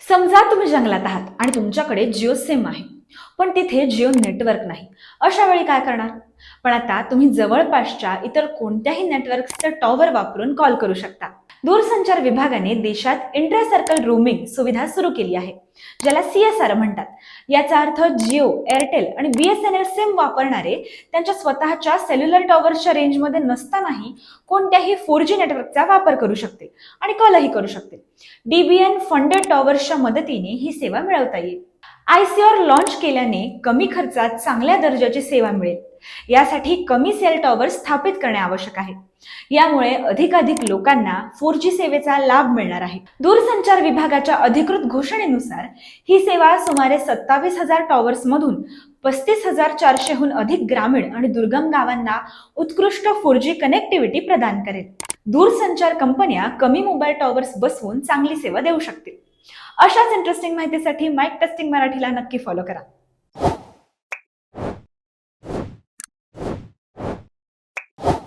समजा तुम्ही जंगलात आहात आणि तुमच्याकडे जिओ सिम आहे, पण तिथे जिओ नेटवर्क नाही. अशा वेळी काय करणार? पण आता तुम्ही जवळपासच्या इतर कोणत्याही नेटवर्कचे टॉवर वापरून कॉल करू शकता. दूरसंचार विभागाने देशात इंटर सर्कल रोमिंग सुविधा सुरू केली आहे, ज्याला CSR म्हणतात. याचा अर्थ जिओ, एअरटेल आणि BSNL सिम वापरणारे त्यांच्या स्वतःच्या सेल्युलर टॉवरच्या रेंजमध्ये नसतानाही कोणत्याही 4G नेटवर्कचा वापर करू शकते आणि कॉलही करू शकते. DBN फंडेड टॉवर्सच्या मदतीने ही सेवा मिळवता येईल. ICOR लॉन्च केल्याने कमी खर्चात चांगल्या दर्जाची सेवा मिळेल. यासाठी कमी सेल टॉवर स्थापित करणे आवश्यक आहे. यामुळे अधिकाधिक लोकांना 4G सेवेचा लाभ मिळणार आहे. दूरसंचार विभागाच्या अधिकृत घोषणेनुसार ही सेवा सुमारे 27,000 टॉवर्स मधून 35,400हून अधिक ग्रामीण आणि दुर्गम गावांना उत्कृष्ट 4G कनेक्टिव्हिटी प्रदान करेल. दूरसंचार कंपन्या कमी मोबाईल टॉवर्स बसवून चांगली सेवा देऊ शकतील. अशाच इंटरेस्टिंग माहितीसाठी माईक टेस्टिंग मराठीला नक्की फॉलो करा.